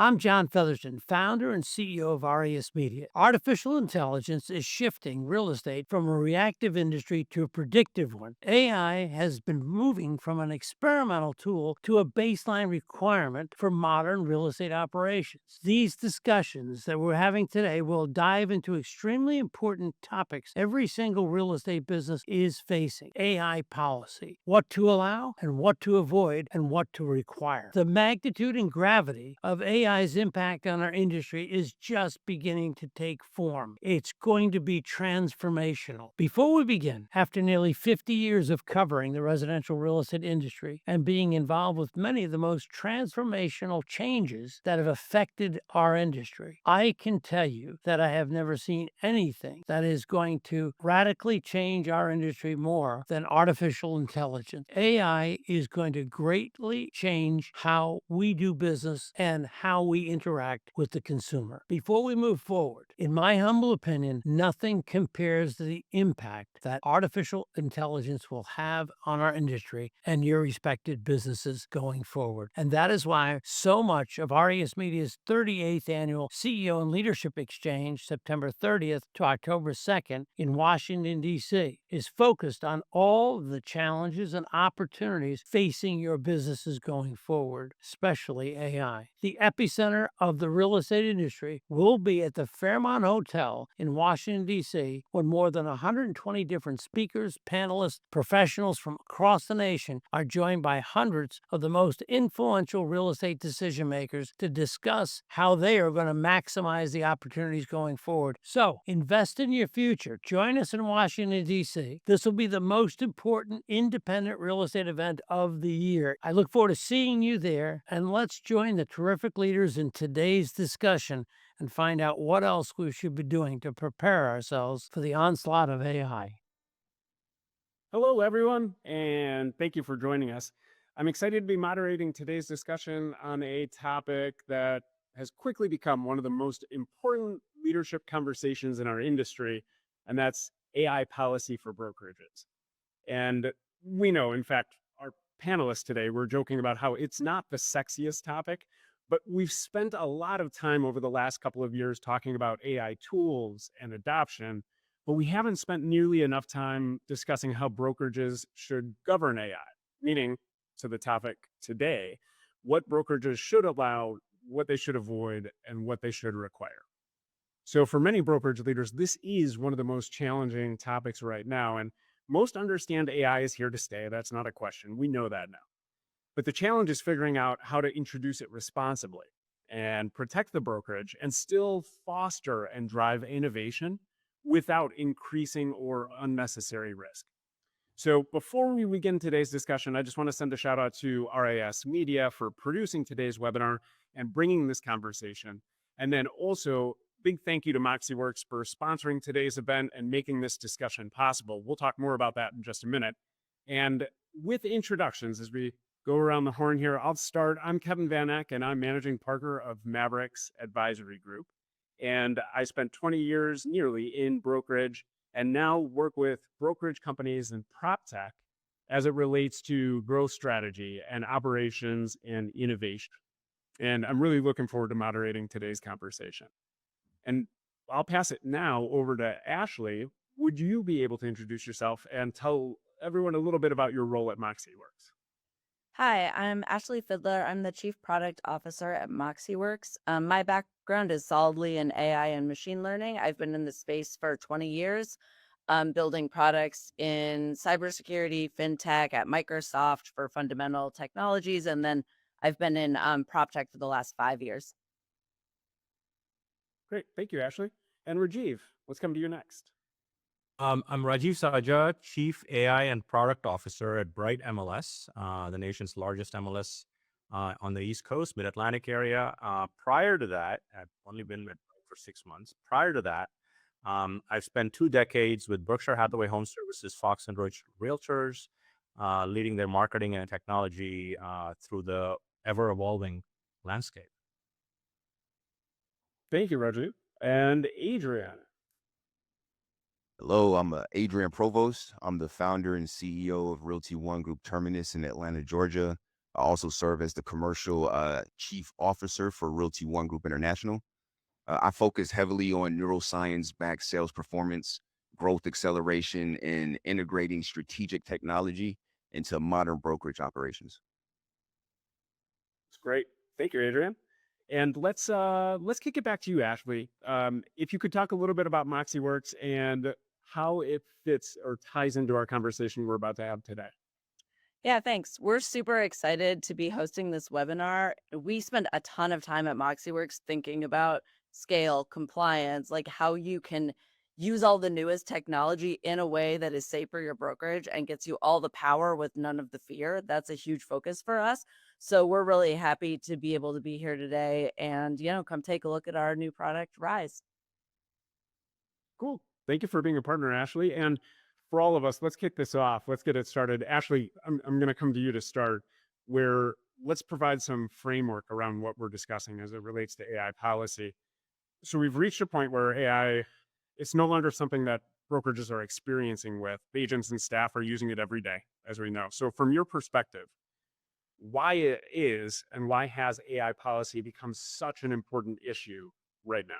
I'm John Featherston, founder and CEO of RISMedia. Artificial intelligence is shifting real estate from a reactive industry to a predictive one. AI has been moving from an experimental tool to a baseline requirement for modern real estate operations. These discussions that we're having today will dive into extremely important topics every single real estate business is facing: AI policy, what to allow and what to avoid, and what to require. The magnitude and gravity of AI's impact on our industry is just beginning to take form. It's going to be transformational. Before we begin, after nearly 50 years of covering the residential real estate industry and being involved with many of the most transformational changes that have affected our industry, I can tell you that I have never seen anything that is going to radically change our industry more than artificial intelligence. AI is going to greatly change how we do business and how we interact with the consumer. Before we move forward, in my humble opinion, nothing compares to the impact that artificial intelligence will have on our industry and your respected businesses going forward. And that is why so much of RES Media's 38th annual CEO and Leadership Exchange, September 30th to October 2nd in Washington, D.C., is focused on all the challenges and opportunities facing your businesses going forward, especially AI. The epicenter of the real estate industry will be at the Fairmont Hotel in Washington, D.C., when more than 120 different speakers, panelists, professionals from across the nation are joined by hundreds of the most influential real estate decision makers to discuss how they are going to maximize the opportunities going forward. So, invest in your future. Join us in Washington, D.C. This will be the most important independent real estate event of the year. I look forward to seeing you there, and let's join the terrific leaders in today's discussion and find out what else we should be doing to prepare ourselves for the onslaught of AI. Hello, everyone, and thank you for joining us. I'm excited to be moderating today's discussion on a topic that has quickly become one of the most important leadership conversations in our industry, and that's AI policy for brokerages. And we know, in fact, our panelists today were joking about how it's not the sexiest topic, but we've spent a lot of time over the last couple of years talking about AI tools and adoption, but we haven't spent nearly enough time discussing how brokerages should govern AI, meaning, to the topic today, what brokerages should allow, what they should avoid, and what they should require. So for many brokerage leaders, this is one of the most challenging topics right now. And most understand AI is here to stay. That's not a question. We know that now. But the challenge is figuring out how to introduce it responsibly and protect the brokerage and still foster and drive innovation without increasing or unnecessary risk. So before we begin today's discussion, I just want to send a shout out to RIS Media for producing today's webinar and bringing this conversation. And then also big thank you to MoxieWorks for sponsoring today's event and making this discussion possible. We'll talk more about that in just a minute. And with introductions, as we go around the horn here, I'll start. I'm Kevin Van Eck, and I'm managing partner of Mavericks Advisory Group. And I spent 20 years nearly in brokerage and now work with brokerage companies and prop tech as it relates to growth strategy and operations and innovation. And I'm really looking forward to moderating today's conversation. And I'll pass it now over to Ashley. Would you be able to introduce yourself and tell everyone a little bit about your role at MoxieWorks? Hi, I'm Ashley Fiddler. I'm the Chief Product Officer at MoxieWorks. My background is solidly in AI and machine learning. I've been in the space for 20 years, building products in cybersecurity, fintech at Microsoft for fundamental technologies, and then I've been in prop tech for the last 5 years. Great. Thank you, Ashley. And Rajiv, what's coming to you next? I'm Rajiv Saja, Chief AI and Product Officer at Bright MLS, the nation's largest MLS on the East Coast, Mid-Atlantic area. Prior to that, I've only been with Bright for 6 months. Prior to that, I've spent 2 decades with Berkshire Hathaway Home Services, Fox and Roach Realtors, leading their marketing and technology through the ever-evolving landscape. Thank you, Rajiv. And Adrian. Hello, I'm Adrian Provost. I'm the founder and CEO of Realty One Group Terminus in Atlanta, Georgia. I also serve as the commercial chief officer for Realty One Group International. I focus heavily on neuroscience-backed sales performance, growth acceleration, and integrating strategic technology into modern brokerage operations. It's great. Thank you, Adrian. And let's kick it back to you, Ashley. If you could talk a little bit about MoxieWorks and how it fits or ties into our conversation we're about to have today. Yeah, thanks. We're super excited to be hosting this webinar. We spend a ton of time at MoxieWorks thinking about scale, compliance, like how you can use all the newest technology in a way that is safe for your brokerage and gets you all the power with none of the fear. That's a huge focus for us. So we're really happy to be able to be here today and, come take a look at our new product, Rise. Cool. Thank you for being a partner, Ashley. And for all of us, let's kick this off. Let's get it started. Ashley, I'm going to come to you to start, where let's provide some framework around what we're discussing as it relates to AI policy. So we've reached a point where AI, it's no longer something that brokerages are experiencing with. Agents and staff are using it every day, as we know. So from your perspective, why it is and why has AI policy become such an important issue right now?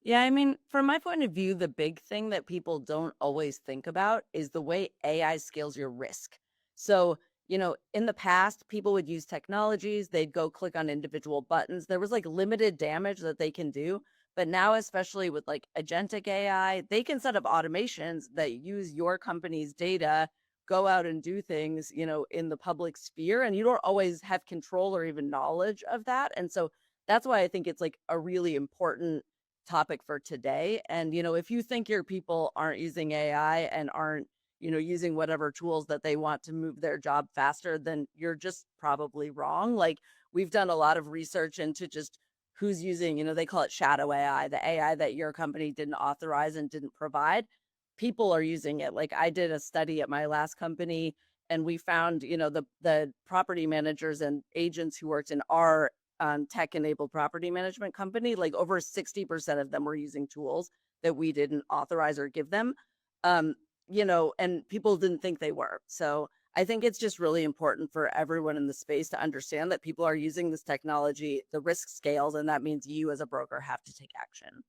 Yeah, I mean, from my point of view, the big thing that people don't always think about is the way AI scales your risk. So, in the past, people would use technologies, they'd go click on individual buttons. There was like limited damage that they can do. But now, especially with like agentic AI, they can set up automations that use your company's data, go out and do things, in the public sphere. And you don't always have control or even knowledge of that. And so that's why I think it's like a really important topic for today. And, if you think your people aren't using AI and aren't, using whatever tools that they want to move their job faster, then you're just probably wrong. Like we've done a lot of research into just who's using, they call it shadow AI, the AI that your company didn't authorize and didn't provide. People are using it. Like I did a study at my last company and we found, the property managers and agents who worked in our tech-enabled property management company, like over 60% of them were using tools that we didn't authorize or give them. Um, and people didn't think they were. So I think it's just really important for everyone in the space to understand that people are using this technology, the risk scales, and that means you as a broker have to take action.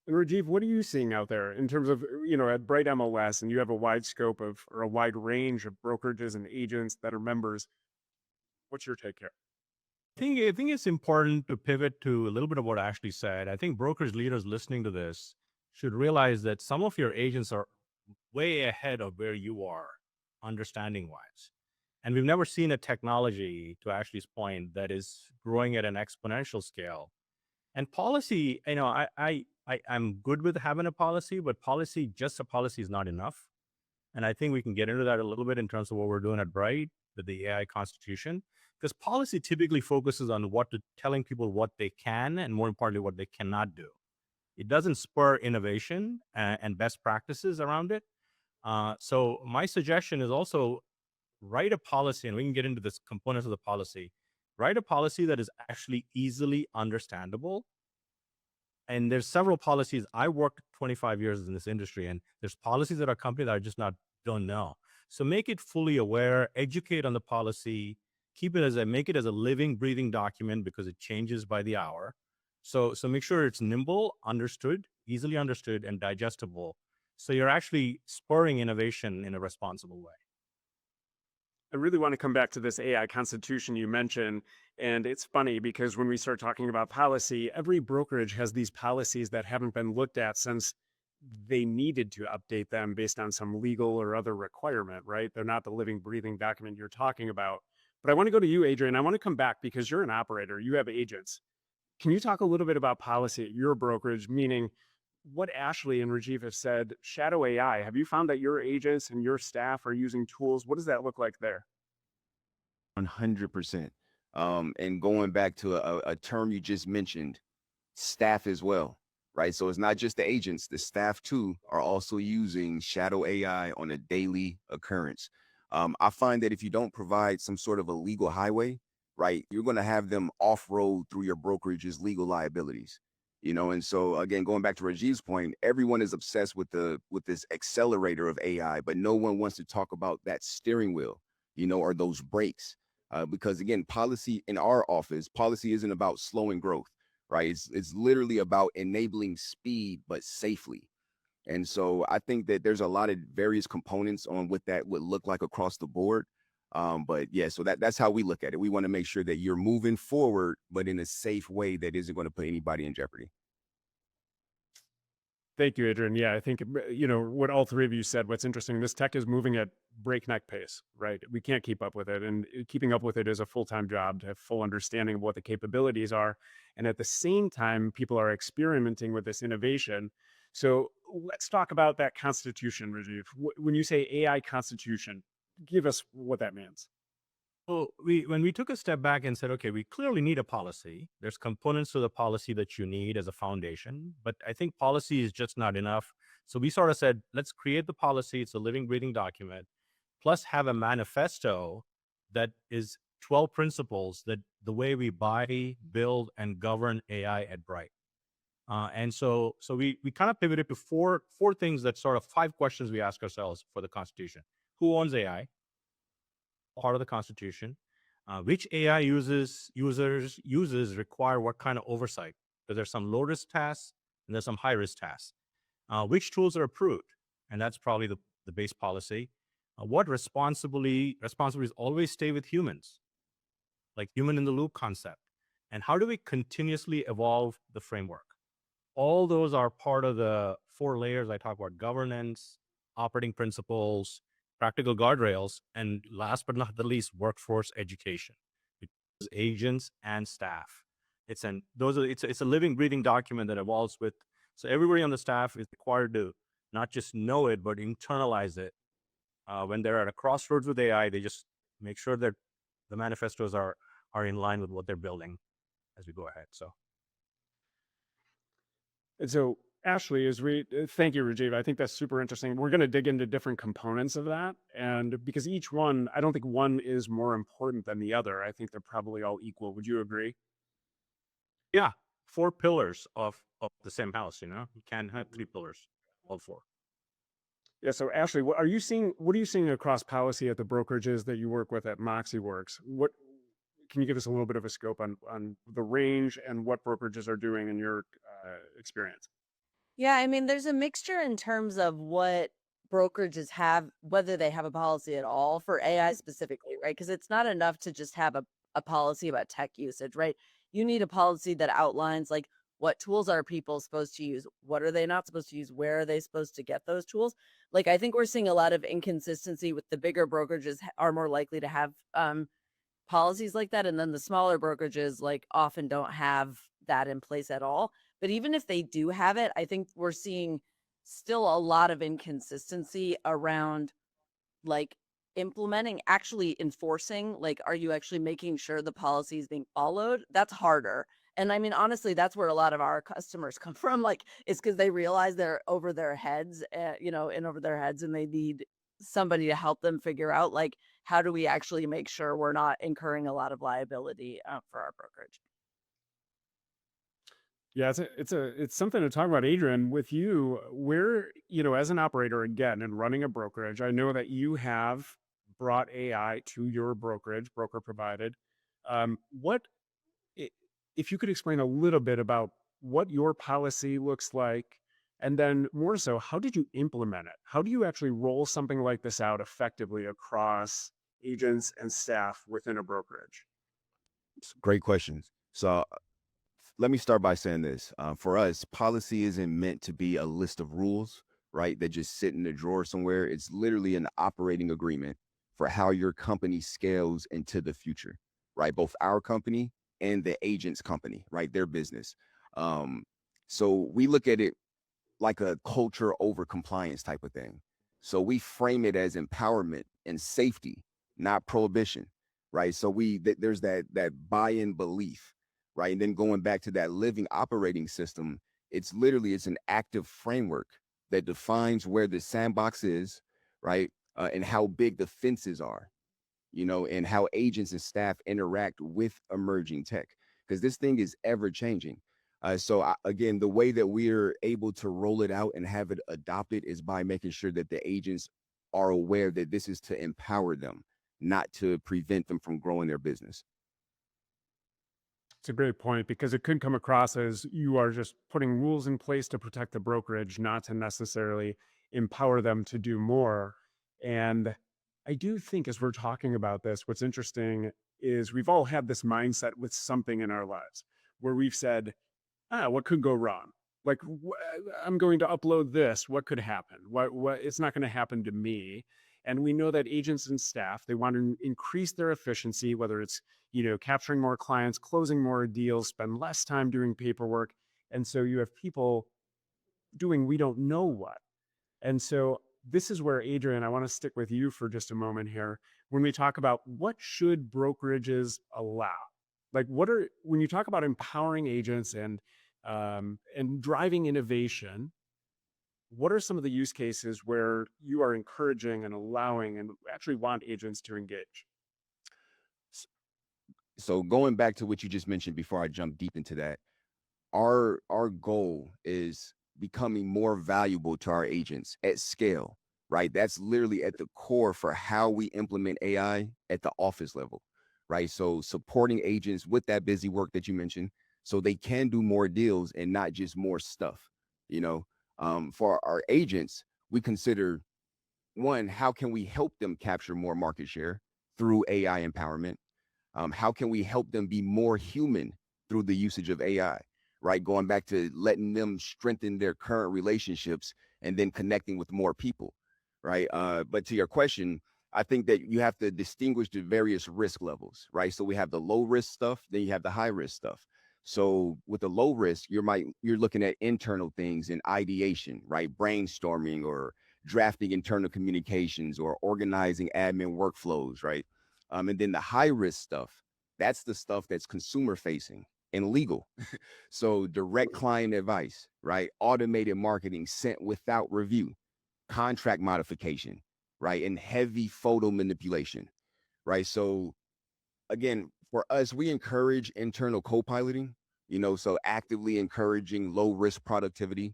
And Rajiv, what are you seeing out there in terms of, at Bright MLS, and you have a wide scope of, or a wide range of brokerages and agents that are members? What's your take here? I think it's important to pivot to a little bit of what Ashley said. I think brokerage leaders listening to this should realize that some of your agents are way ahead of where you are, understanding wise. And we've never seen a technology, to Ashley's point, that is growing at an exponential scale. And policy, I'm good with having a policy, but just a policy is not enough. And I think we can get into that a little bit in terms of what we're doing at Bright with the AI Constitution, because policy typically focuses on telling people what they can and more importantly, what they cannot do. It doesn't spur innovation and best practices around it. So my suggestion is also write a policy, and we can get into this components of the policy. Write a policy that is actually easily understandable. And there's several policies. I worked 25 years in this industry, and there's policies at our company that I just don't know. So make it fully aware, educate on the policy, make it as a living, breathing document because it changes by the hour. So make sure it's nimble, easily understood, and digestible. So you're actually spurring innovation in a responsible way. I really want to come back to this AI constitution you mentioned. And it's funny because when we start talking about policy, every brokerage has these policies that haven't been looked at since they needed to update them based on some legal or other requirement, right? They're not the living, breathing document you're talking about. But I want to go to you, Adrian. I want to come back because you're an operator, you have agents. Can you talk a little bit about policy at your brokerage, meaning what Ashley and Rajiv have said, shadow AI? Have you found that your agents and your staff are using tools? What does that look like there? 100%. And going back to a term you just mentioned, staff as well, right? So it's not just the agents, the staff too are also using shadow AI on a daily occurrence. I find that if you don't provide some sort of a legal highway, right, you're going to have them off-road through your brokerage's legal liabilities. And so again, going back to Rajiv's point, everyone is obsessed with this accelerator of AI, but no one wants to talk about that steering wheel. or those breaks. Because again, policy in our office, policy isn't about slowing growth, right? It's literally about enabling speed, but safely. And so I think that there's a lot of various components on what that would look like across the board. But yeah, so that's how we look at it. We want to make sure that you're moving forward, but in a safe way that isn't going to put anybody in jeopardy. Thank you, Adrian. Yeah, I think, what all three of you said, what's interesting, this tech is moving at breakneck pace, right? We can't keep up with it. And keeping up with it is a full-time job to have full understanding of what the capabilities are. And at the same time, people are experimenting with this innovation. So let's talk about that constitution, Rajiv. When you say AI constitution, give us what that means. So when we took a step back and said, okay, we clearly need a policy. There's components to the policy that you need as a foundation, but I think policy is just not enough. So we sort of said, let's create the policy. It's a living, breathing document, plus have a manifesto that is 12 principles that the way we buy, build, and govern AI at Bright. And so we kind of pivoted to four things, that sort of 5 questions we ask ourselves for the Constitution. Who owns AI? Part of the Constitution. Which AI users require what kind of oversight? Because there's some low risk tasks and there's some high risk tasks. Which tools are approved? And that's probably the base policy. What responsibilities always stay with humans, like human in the loop concept? And how do we continuously evolve the framework? All those are part of the 4 layers I talk about: governance, operating principles, practical guardrails, and last but not the least, workforce education, because agents and staff. It's a living, breathing document that evolves with. So everybody on the staff is required to not just know it, but internalize it. When they're at a crossroads with AI, they just make sure that the manifestos are in line with what they're building as we go ahead. So. And so, Ashley, thank you, Rajiv. I think that's super interesting. We're going to dig into different components of that. And because each one, I don't think one is more important than the other. I think they're probably all equal. Would you agree? Yeah, 4 pillars of the same house. You can't have 3 pillars, all 4. Yeah. So, Ashley, what are you seeing across policy at the brokerages that you work with at MoxieWorks? What can you give us a little bit of a scope on the range and what brokerages are doing in your experience? Yeah, I mean, there's a mixture in terms of what brokerages have, whether they have a policy at all for AI specifically, right? Because it's not enough to just have a policy about tech usage, right? You need a policy that outlines like what tools are people supposed to use, what are they not supposed to use, where are they supposed to get those tools. Like, I think we're seeing a lot of inconsistency with the bigger brokerages are more likely to have policies like that, and then the smaller brokerages like often don't have that in place at all. But even if they do have it, I think we're seeing still a lot of inconsistency around like actually enforcing. Like, are you actually making sure the policy is being followed? That's harder. And I mean, honestly, that's where a lot of our customers come from. Like, it's because they realize they're over their heads, and over their heads, and they need somebody to help them figure out like, how do we actually make sure we're not incurring a lot of liability for our brokerage? Yeah, it's something to talk about, Adrian, with you. Where, as an operator again and running a brokerage, I know that you have brought AI to your brokerage, broker provided. What if you could explain a little bit about what your policy looks like, and then more so, how did you implement it? How do you actually roll something like this out effectively across agents and staff within a brokerage? Great questions. So let me start by saying this. For us, policy isn't meant to be a list of rules, right? That just sit in the drawer somewhere. It's literally an operating agreement for how your company scales into the future, right? Both our company and the agent's company, right? Their business. Um, so we look at it like a culture over compliance type of thing. So we frame it as empowerment and safety, not prohibition, right? So there's that buy-in belief, right? And then going back to that living operating system, it's an active framework that defines where the sandbox is, right? And how big the fences are, and how agents and staff interact with emerging tech, because this thing is ever changing. Again, the way that we're able to roll it out and have it adopted is by making sure that the agents are aware that this is to empower them, not to prevent them from growing their business. It's a great point because it could come across as you are just putting rules in place to protect the brokerage, not to necessarily empower them to do more. And I do think as we're talking about this, what's interesting is we've all had this mindset with something in our lives where we've said, what could go wrong? Like, I'm going to upload this. What could happen? What? It's not going to happen to me. And we know that agents and staff, they want to increase their efficiency, whether it's, capturing more clients, closing more deals, spend less time doing paperwork. And so you have people doing we don't know what. And so this is where, Adrian, I want to stick with you for just a moment here. When we talk about what should brokerages allow, like when you talk about empowering agents and driving innovation, what are some of the use cases where you are encouraging and allowing and actually want agents to engage? So going back to what you just mentioned before I jump deep into that, our goal is becoming more valuable to our agents at scale, right? That's literally at the core for how we implement AI at the office level, right? So supporting agents with that busy work that you mentioned so they can do more deals and not just more stuff. you know for our agents, we consider, one, how can we help them capture more market share through AI empowerment? How can we help them be more human through the usage of AI, right? Going back to letting them strengthen their current relationships and then connecting with more people, right? But to your question, I think that you have to distinguish the various risk levels, right? So we have the low risk stuff, then you have the high risk stuff. So with the low risk, you're looking at internal things in ideation, right? Brainstorming or drafting internal communications or organizing admin workflows, right? And then the high risk stuff, that's the stuff that's consumer facing and legal. So direct client advice, right? Automated marketing sent without review, contract modification, right? And heavy photo manipulation, right? So again, for us, we encourage internal co-piloting, so actively encouraging low risk productivity,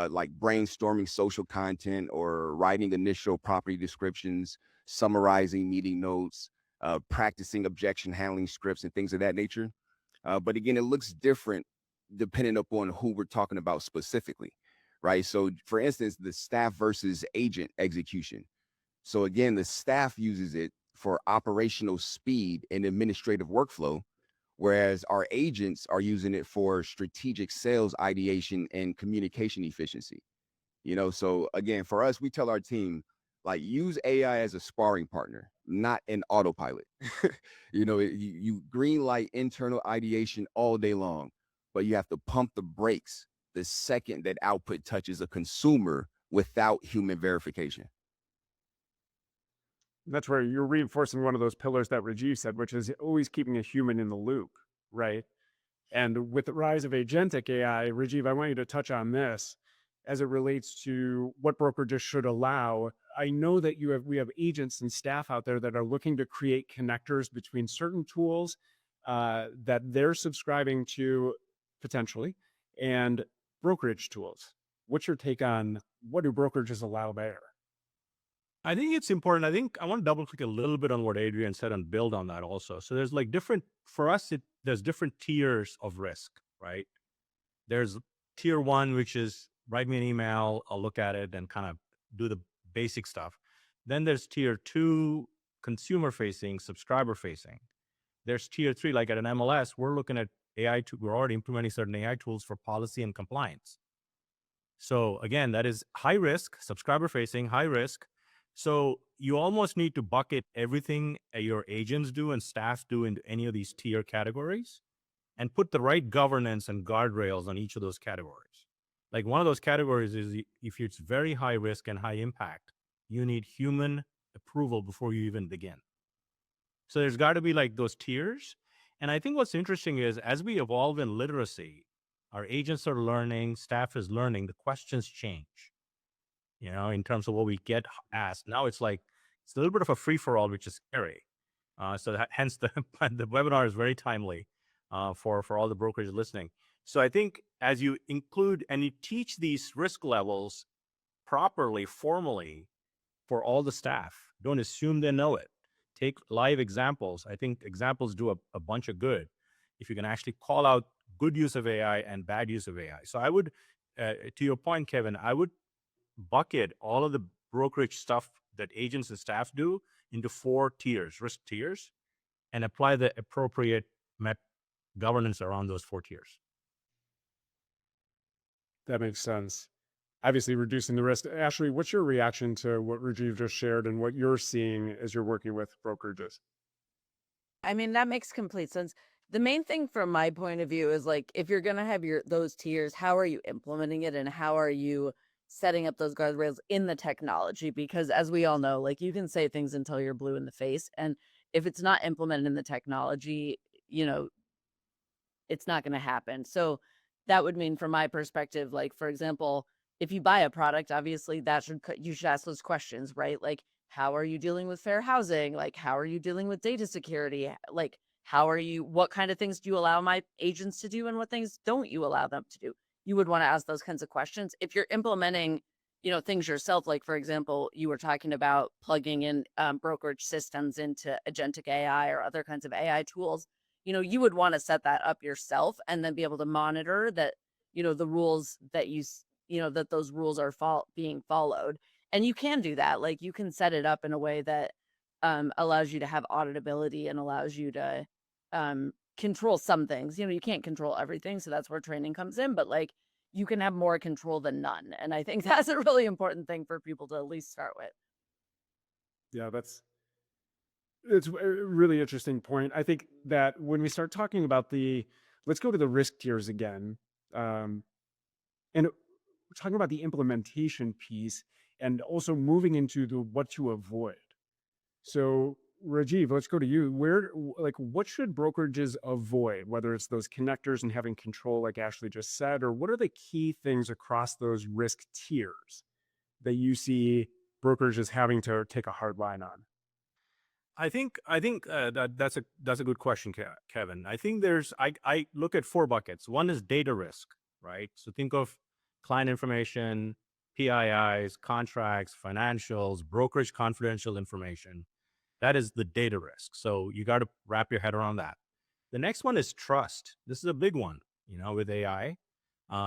like brainstorming social content or writing initial property descriptions, summarizing meeting notes, practicing objection handling scripts and things of that nature. But again, it looks different depending upon who we're talking about specifically, right? So for instance, the staff versus agent execution. So again, the staff uses it for operational speed and administrative workflow, whereas our agents are using it for strategic sales ideation and communication efficiency. So again, for us, we tell our team, like, use AI as a sparring partner, not an autopilot. You green light internal ideation all day long, but you have to pump the brakes the second that output touches a consumer without human verification. That's where you're reinforcing one of those pillars that Rajiv said, which is always keeping a human in the loop, right? And with the rise of agentic AI, Rajiv, I want you to touch on this as it relates to what brokerages should allow. I know that we have agents and staff out there that are looking to create connectors between certain tools that they're subscribing to potentially and brokerage tools. What's your take on what do brokerages allow there? I think it's important. I think I want to double click a little bit on what Adrian said and build on that also. So there's like for us, there's different tiers of risk, right? There's tier one, which is write me an email, I'll look at it and kind of do the basic stuff. Then there's tier two, consumer facing, subscriber facing. There's tier three, like at an MLS, we're looking at we're already implementing certain AI tools for policy and compliance. So again, that is high risk, subscriber facing, high risk. So you almost need to bucket everything your agents do and staff do into any of these tier categories and put the right governance and guardrails on each of those categories. Like one of those categories is if it's very high risk and high impact, you need human approval before you even begin. So there's got to be like those tiers. And I think what's interesting is as we evolve in literacy, our agents are learning, staff is learning, the questions change. In terms of what we get asked. Now it's a little bit of a free for all, which is scary. Hence the webinar is very timely for all the brokers listening. So I think as you include and you teach these risk levels properly, formally for all the staff, don't assume they know it. take live examples. I think examples do a bunch of good if you can actually call out good use of AI and bad use of AI. So I would, to your point, Kevin, I would bucket all of the brokerage stuff that agents and staff do into 4 tiers, risk tiers, and apply the appropriate governance around those 4 tiers. That makes sense. Obviously, reducing the risk. Ashley, what's your reaction to what Rajiv just shared and what you're seeing as you're working with brokerages? I mean, that makes complete sense. The main thing from my point of view is like if you're gonna have those tiers, how are you implementing it and how are you setting up those guardrails in the technology? Because as we all know, like you can say things until you're blue in the face. And if it's not implemented in the technology, you know, it's not going to happen. So that would mean from my perspective, like, for example, if you buy a product, obviously you should ask those questions, right? Like, how are you dealing with fair housing? Like, how are you dealing with data security? Like, what kind of things do you allow my agents to do and what things don't you allow them to do? You would want to ask those kinds of questions. If you're implementing, things yourself, like, for example, you were talking about plugging in brokerage systems into agentic AI or other kinds of AI tools, you would want to set that up yourself and then be able to monitor that, the rules that that those rules are being followed. And you can do that. Like you can set it up in a way that allows you to have auditability and allows you to control some things. You can't control everything. So that's where training comes in. But like you can have more control than none. And I think that's a really important thing for people to at least start with. Yeah, it's a really interesting point. I think that when we start talking about let's go to the risk tiers again. And we're talking about the implementation piece and also moving into what to avoid. So Rajiv, let's go to you. What should brokerages avoid, whether it's those connectors and having control, like Ashley just said, or what are the key things across those risk tiers that you see brokerages having to take a hard line on? I think that's a good question, Kevin. I think I look at 4 buckets. One is data risk, right? So think of client information, PIIs, contracts, financials, brokerage confidential information. That is the data risk. So you got to wrap your head around that. The next one is trust. This is a big one, with AI.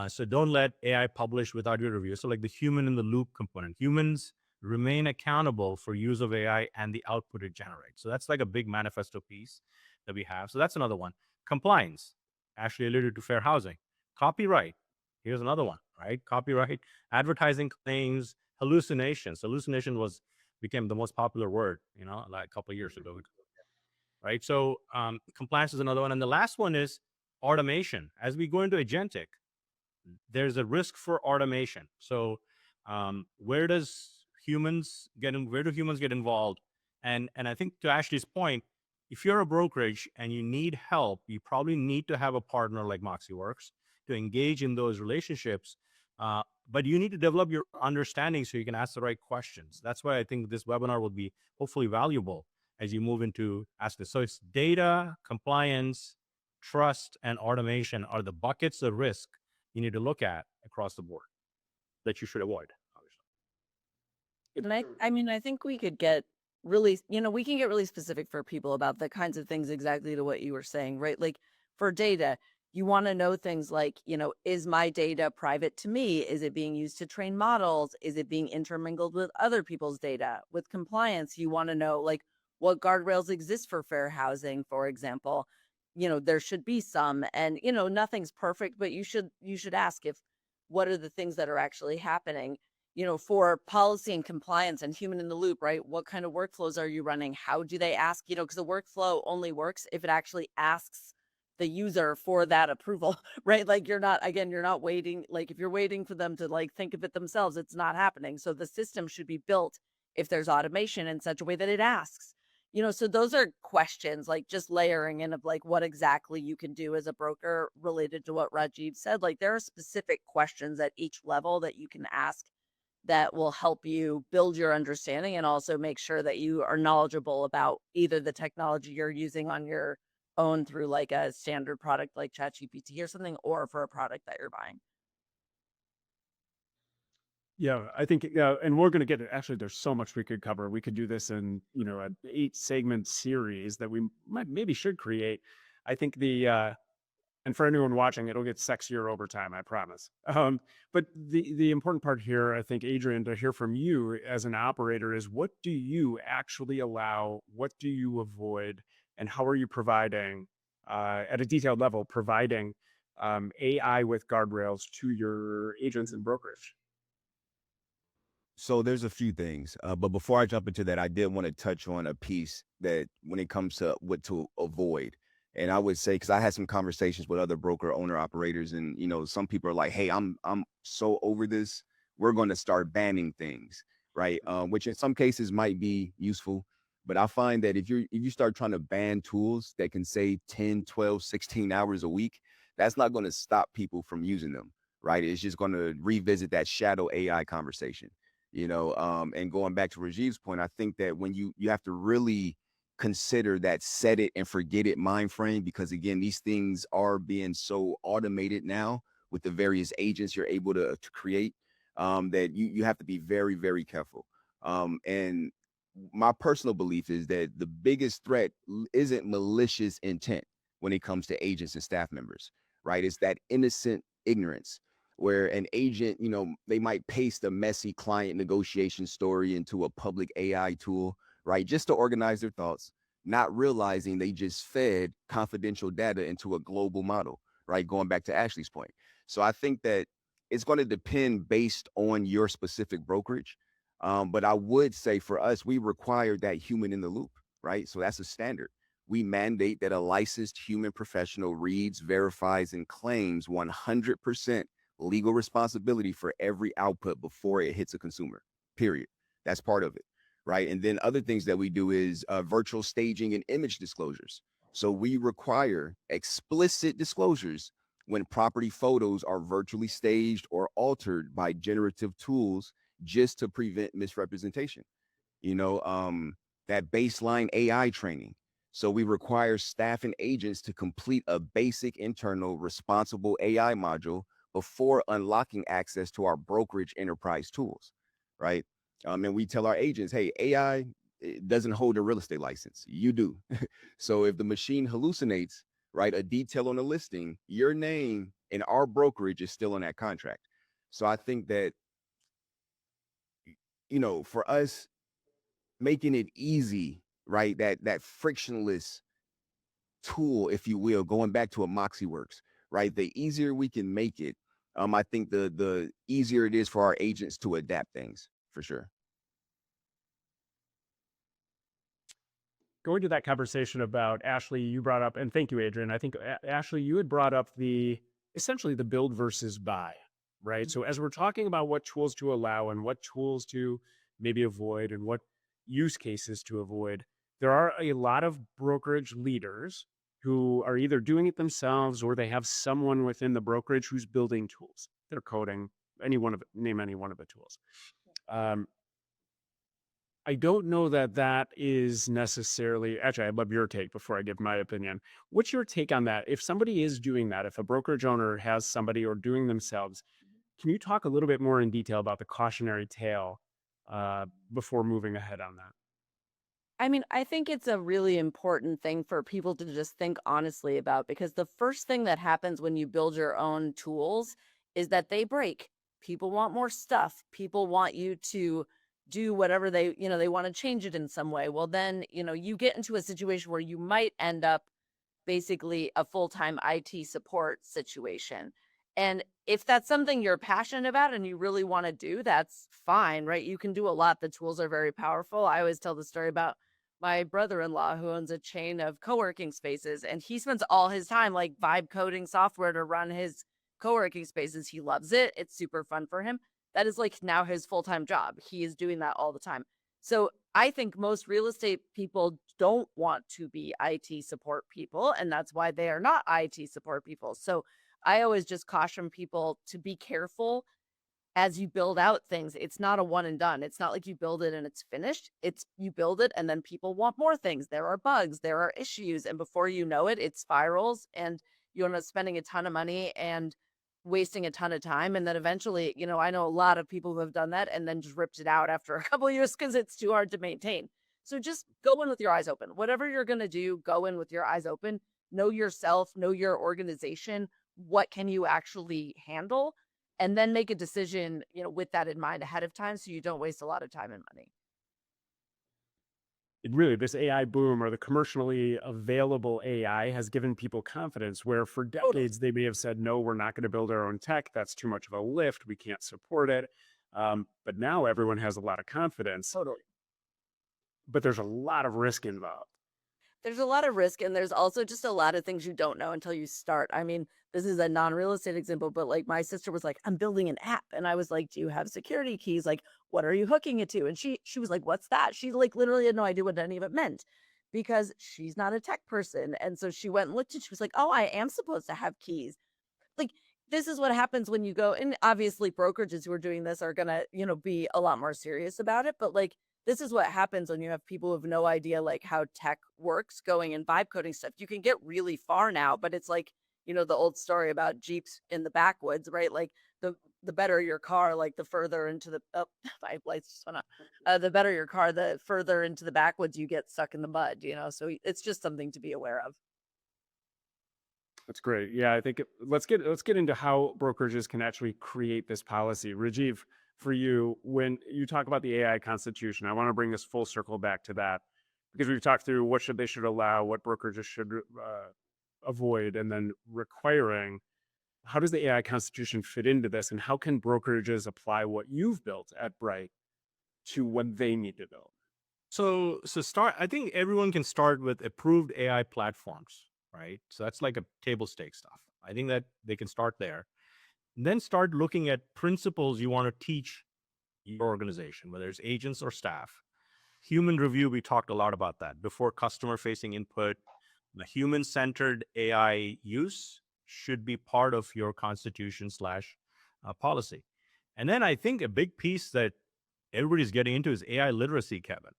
So don't let AI publish without your review. So like the human in the loop component, humans remain accountable for use of AI and the output it generates. So that's like a big manifesto piece that we have. So that's another one. Compliance, Ashley alluded to fair housing. Copyright, here's another one, right? Copyright, advertising claims, hallucinations. Hallucination became the most popular word, like a couple of years ago, right? So compliance is another one. And the last one is automation. As we go into agentic, there's a risk for automation. So where do humans get involved? And I think to Ashley's point, if you're a brokerage and you need help, you probably need to have a partner like MoxieWorks to engage in those relationships. But you need to develop your understanding so you can ask the right questions. That's why I think this webinar will be hopefully valuable as you move into ask this. So it's data, compliance, trust, and automation are the buckets of risk you need to look at across the board that you should avoid, obviously. And I mean, I think we could get really, we can get really specific for people about the kinds of things exactly to what you were saying, right? Like for data, you want to know things like, is my data private to me? Is it being used to train models? Is it being intermingled with other people's data? With compliance, you want to know like what guardrails exist for fair housing, for example. There should be some, and nothing's perfect, but you should ask if what are the things that are actually happening. For policy and compliance and human in the loop, right? What kind of workflows are you running? How do they ask, because the workflow only works if it actually asks the user for that approval, right? Like you're not waiting, like if you're waiting for them to like think of it themselves, it's not happening. So the system should be built if there's automation in such a way that it asks. So those are questions like just layering in of like what exactly you can do as a broker related to what Rajiv said. Like there are specific questions at each level that you can ask that will help you build your understanding and also make sure that you are knowledgeable about either the technology you're using on your own through like a standard product like ChatGPT or something, or for a product that you're buying. Yeah, I think, and we're going to get it. Actually, there's so much we could cover. We could do this in, an 8 segment series that we maybe should create. I think and for anyone watching, it'll get sexier over time, I promise. But the important part here, I think, Adrian, to hear from you as an operator is, what do you actually allow? What do you avoid? And how are you providing, at a detailed level, providing AI with guardrails to your agents and brokerage? So there's a few things, but before I jump into that, I did want to touch on a piece that when it comes to what to avoid. And I would say, because I had some conversations with other broker owner operators, and some people are like, "Hey, I'm so over this. We're going to start banning things," right? Which in some cases might be useful, but I find that if you start trying to ban tools that can save 10, 12, 16 hours a week, that's not going to stop people from using them, right? It's just going to revisit that shadow AI conversation. And going back to Rajiv's point, I think that when you have to really consider that set it and forget it mind frame, because again, these things are being so automated now with the various agents you're able to create, that you have to be very, very careful. And my personal belief is that the biggest threat isn't malicious intent when it comes to agents and staff members, right? It's that innocent ignorance where an agent, they might paste a messy client negotiation story into a public AI tool, right? Just to organize their thoughts, not realizing they just fed confidential data into a global model, right? Going back to Ashley's point. So I think that it's going to depend based on your specific brokerage. But I would say for us, we require that human in the loop, right? So that's a standard. We mandate that a licensed human professional reads, verifies, and claims 100% legal responsibility for every output before it hits a consumer, period. That's part of it, right? And then other things that we do is virtual staging and image disclosures. So we require explicit disclosures when property photos are virtually staged or altered by generative tools just to prevent misrepresentation. you know, um, that baseline AI training. So we require staff and agents to complete a basic internal responsible AI module before unlocking access to our brokerage enterprise tools, right? And we tell our agents, hey, AI it doesn't hold a real estate license. You do. So if the machine hallucinates, right, a detail on the listing, your name and our brokerage is still on that contract. So I think that, for us, making it easy, right? That frictionless tool, if you will, going back to a Moxie works, right? The easier we can make it, I think the easier it is for our agents to adapt things for sure. Going to that conversation about Ashley, you brought up, and thank you, Adrian. I think Ashley, you had brought up essentially the build versus buy, right? So as we're talking about what tools to allow and what tools to maybe avoid and what use cases to avoid, there are a lot of brokerage leaders who are either doing it themselves or they have someone within the brokerage who's building tools. They're coding name any one of the tools. I don't know that that is necessarily, actually, I'd love your take before I give my opinion. What's your take on that? If somebody is doing that, if a brokerage owner has somebody or doing themselves, can you talk a little bit more in detail about the cautionary tale before moving ahead on that? I mean, I think it's a really important thing for people to just think honestly about, because the first thing that happens when you build your own tools is that they break. People want more stuff. People want you to do whatever they want to change it in some way. Well, then, you get into a situation where you might end up basically a full-time IT support situation. And if that's something you're passionate about and you really want to do, that's fine, right? You can do a lot. The tools are very powerful. I always tell the story about my brother-in-law who owns a chain of co-working spaces, and he spends all his time like vibe coding software to run his co-working spaces. He loves it. It's super fun for him. That is like now his full-time job. He is doing that all the time. So I think most real estate people don't want to be IT support people, and that's why they are not IT support people. So I always just caution people to be careful as you build out things. It's not a one and done. It's not like you build it and it's finished. It's you build it and then people want more things. There are bugs, there are issues, and before you know it, it spirals and you end up spending a ton of money and wasting a ton of time. And then eventually, I know a lot of people who have done that and then just ripped it out after a couple of years because it's too hard to maintain. So just go in with your eyes open. Whatever you're going to do, go in with your eyes open. Know yourself, know your organization. What can you actually handle? And then make a decision, with that in mind ahead of time so you don't waste a lot of time and money. This AI boom or the commercially available AI has given people confidence where for Totally. decades they may have said, no, we're not going to build our own tech. That's too much of a lift. We can't support it. But now everyone has a lot of confidence, Totally. but there's a lot of risk involved. There's a lot of risk, and there's also just a lot of things you don't know until you start. I mean, this is a non-real estate example, but like my sister was like, "I'm building an app." And I was like, "Do you have security keys? Like, what are you hooking it to?" And she was like, "What's that?" She like literally had no idea what any of it meant because she's not a tech person. And so she went and looked and she was like, "Oh, I am supposed to have keys." Like this is what happens when you go, and obviously brokerages who are doing this are gonna, be a lot more serious about it. But like this is what happens when you have people who have no idea like how tech works going and vibe coding stuff. You can get really far now, but it's like, the old story about Jeeps in the backwoods, right? Like the better your car, like the further into the my lights just went on. The better your car, the further into the backwoods you get stuck in the mud, So it's just something to be aware of. That's great. Yeah, I think let's get into how brokerages can actually create this policy. Rajiv, for you, when you talk about the AI constitution, I want to bring this full circle back to that because we've talked through what they should allow, what brokerages should avoid, and then requiring. How does the AI constitution fit into this, and how can brokerages apply what you've built at Bright to what they need to build? So start. I think everyone can start with approved AI platforms, right? So that's like a table stake stuff. I think that they can start there. Then start looking at principles you want to teach your organization, whether it's agents or staff. Human review, we talked a lot about that before customer facing input. The human centered AI use should be part of your constitution slash policy. And then I think a big piece that everybody's getting into is AI literacy, Kevin,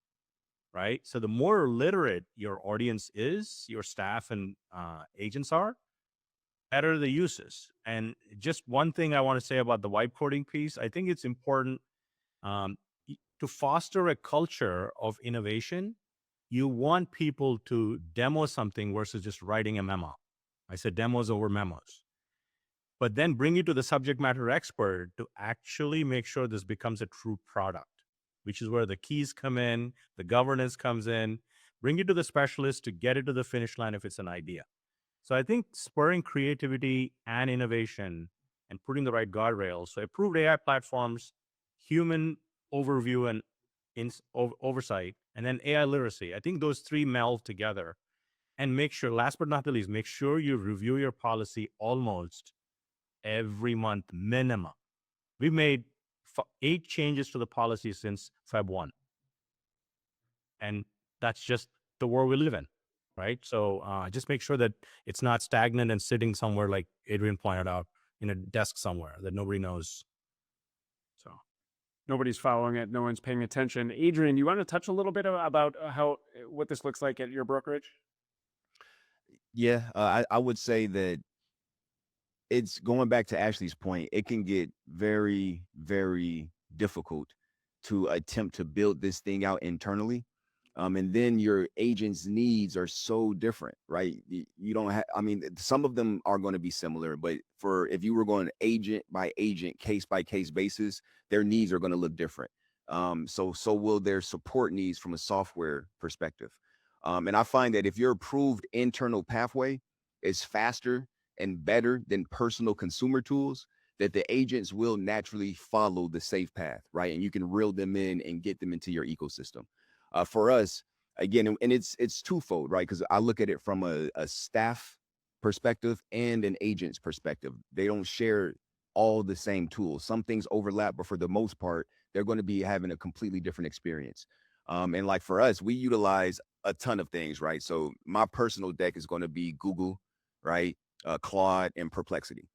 right? So the more literate your audience is, your staff and agents are, better the uses. And just one thing I want to say about the vibe coding piece, I think it's important to foster a culture of innovation. You want people to demo something versus just writing a memo. I said demos over memos. But then bring it to the subject matter expert to actually make sure this becomes a true product, which is where the keys come in, the governance comes in. Bring it to the specialist to get it to the finish line if it's an idea. So I think spurring creativity and innovation and putting the right guardrails. So approved AI platforms, human overview and oversight, and then AI literacy. I think those three meld together and make sure, last but not the least, make sure you review your policy almost every month minimum. We've made 8 changes to the policy since Feb 1. And that's just the world we live in, right? So just make sure that it's not stagnant and sitting somewhere, like Adrian pointed out, in a desk somewhere that nobody knows. So nobody's following it. No one's paying attention. Adrian, you want to touch a little bit about what this looks like at your brokerage? Yeah, I would say that it's going back to Ashley's point. It can get very, very difficult to attempt to build this thing out internally. And then your agent's needs are so different, right? You don't have, I mean, some of them are going to be similar, but if you were going agent by agent, case by case basis, their needs are going to look different. So will their support needs from a software perspective. And I find that if your approved internal pathway is faster and better than personal consumer tools, that the agents will naturally follow the safe path, right? And you can reel them in and get them into your ecosystem. For us, again, and it's twofold, right? Because I look at it from a staff perspective and an agent's perspective. They don't share all the same tools. Some things overlap, but for the most part, they're going to be having a completely different experience. And like for us, we utilize a ton of things, right? So my personal deck is going to be Google, right? Claude and Perplexity.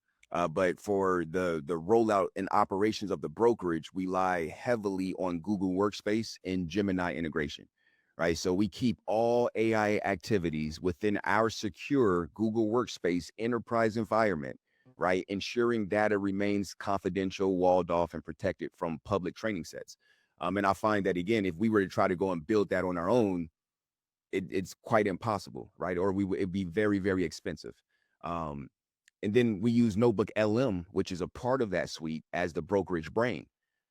But for the rollout and operations of the brokerage, we rely heavily on Google Workspace and Gemini integration, right? So we keep all AI activities within our secure Google Workspace enterprise environment, right? Ensuring data remains confidential, walled off, and protected from public training sets. And I find that again, if we were to try to go and build that on our own, it's quite impossible, right? Or it'd be very, very expensive. Um, and then we use Notebook LM, which is a part of that suite as the brokerage brain,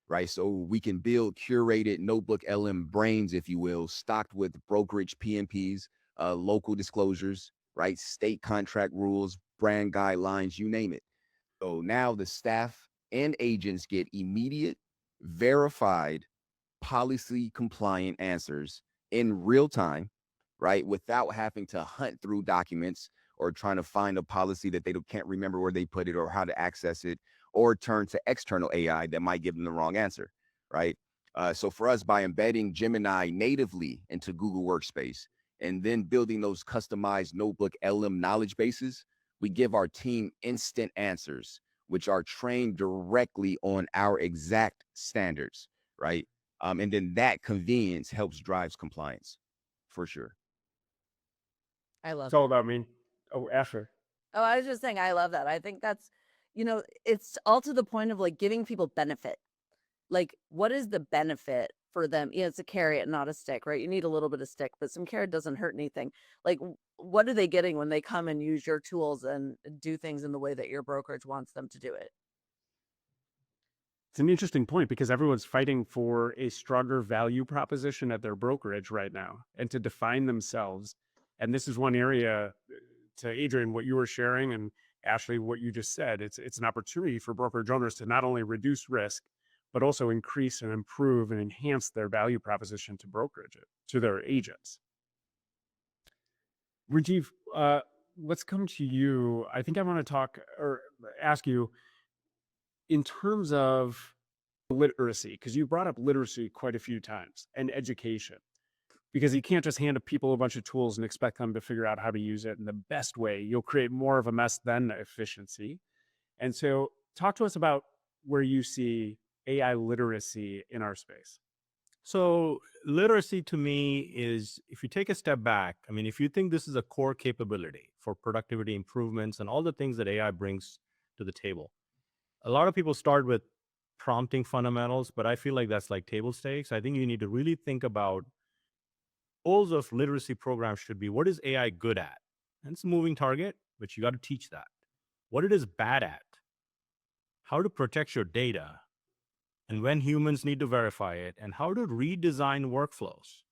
right? So we can build curated Notebook LM brains, if you will, stocked with brokerage PMPs, local disclosures, right? State contract rules, brand guidelines, you name it. So now the staff and agents get immediate, verified, policy compliant answers in real time, right? Without having to hunt through documents or trying to find a policy that can't remember where they put it or how to access it, or turn to external AI that might give them the wrong answer, right? So for us, by embedding Gemini natively into Google Workspace and then building those customized Notebook LM knowledge bases, we give our team instant answers, which are trained directly on our exact standards, right? And then that convenience helps drives compliance for sure. I love It's all about me. Oh, Asher. Oh, I was just saying, I love that. I think that's, it's all to the point of like giving people benefit. Like, what is the benefit for them? Yeah, it's a carrot, not a stick, right? You need a little bit of stick, but some carrot doesn't hurt anything. Like, what are they getting when they come and use your tools and do things in the way that your brokerage wants them to do it? It's an interesting point because everyone's fighting for a stronger value proposition at their brokerage right now and to define themselves. And this is one area, to Adrian, what you were sharing, and Ashley, what you just said. It's an opportunity for brokerage owners to not only reduce risk, but also increase and improve and enhance their value proposition to brokerage, to their agents. Rajiv, let's come to you. I think I want to talk or ask you in terms of literacy, because you brought up literacy quite a few times, and education, because you can't just hand people a bunch of tools and expect them to figure out how to use it in the best way. You'll create more of a mess than efficiency. And so talk to us about where you see AI literacy in our space. So literacy to me is, if you take a step back, I mean, if you think this is a core capability for productivity improvements and all the things that AI brings to the table, a lot of people start with prompting fundamentals, but I feel like that's like table stakes. I think you need to really think about goals of literacy programs should be, what is AI good at? And it's a moving target, but you got to teach that. What it is bad at, how to protect your data, and when humans need to verify it, and how to redesign workflows.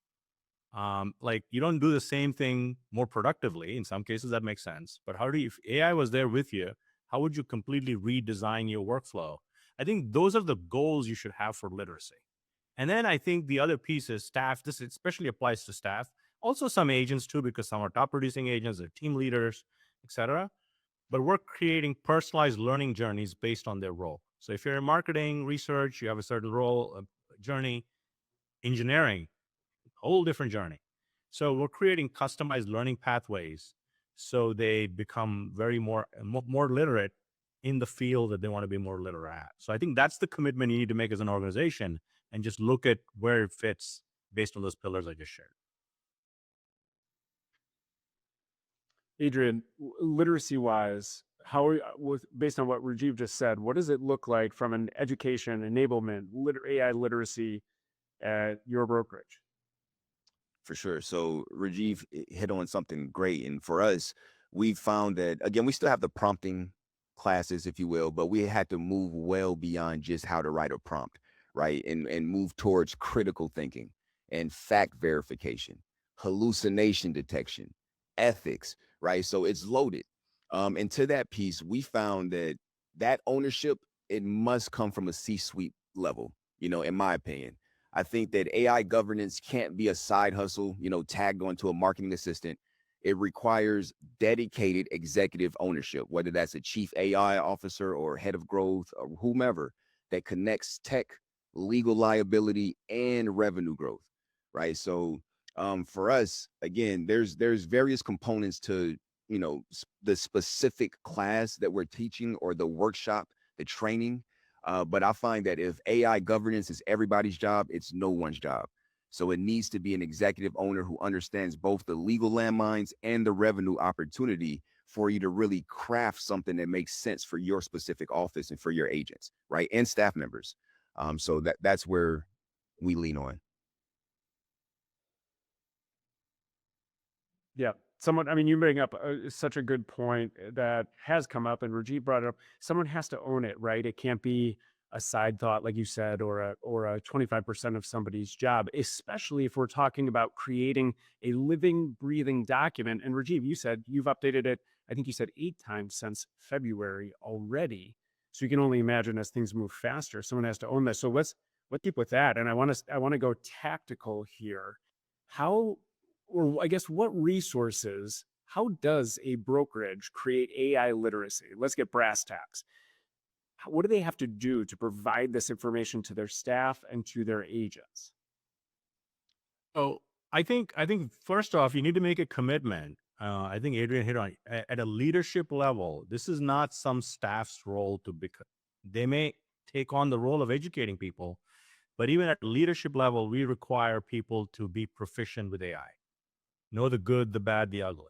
Like, you don't do the same thing more productively. In some cases, that makes sense. But how do you, if AI was there with you, how would you completely redesign your workflow? I think those are the goals you should have for literacy. And then I think the other piece is staff. This especially applies to staff. Also some agents too, because some are top producing agents, they're team leaders, etc. But we're creating personalized learning journeys based on their role. So if you're in marketing, research, you have a certain role, a journey. Engineering, whole different journey. So we're creating customized learning pathways so they become more literate in the field that they want to be more literate at. So I think that's the commitment you need to make as an organization, and just look at where it fits based on those pillars I just shared. Adrian, literacy wise, based on what Rajiv just said, what does it look like from an education, enablement, AI literacy at your brokerage? For sure. So Rajiv hit on something great. And for us, we found that, again, we still have the prompting classes, if you will, but we had to move well beyond just how to write a prompt, right? And move towards critical thinking and fact verification, hallucination detection, ethics, right? So it's loaded. And to that piece, we found that ownership, it must come from a C-suite level, in my opinion. I think that AI governance can't be a side hustle, tagged onto a marketing assistant. It requires dedicated executive ownership, whether that's a chief AI officer or head of growth or whomever, that connects tech, legal liability, and revenue growth, right? So for us, again, there's various components to, the specific class that we're teaching or the workshop, the training. But I find that if AI governance is everybody's job, it's no one's job. So it needs to be an executive owner who understands both the legal landmines and the revenue opportunity for you to really craft something that makes sense for your specific office and for your agents, right? And staff members. So that's where we lean on. Yeah. Someone, I mean, you bring up such a good point that has come up, and Rajiv brought it up. Someone has to own it, right? It can't be a side thought, like you said, or a 25% of somebody's job, especially if we're talking about creating a living, breathing document. And Rajiv, you said you've updated it, I think you said 8 times since February already. So you can only imagine as things move faster, someone has to own this. So let's keep with that. And I want to go tactical here. How, or I guess what resources, how does a brokerage create AI literacy? Let's get brass tacks. What do they have to do to provide this information to their staff and to their agents? So I think first off, you need to make a commitment. I think Adrian hit on it. At a leadership level. This is not some staff's role to become. They may take on the role of educating people, but even at leadership level, we require people to be proficient with AI, know the good, the bad, the ugly.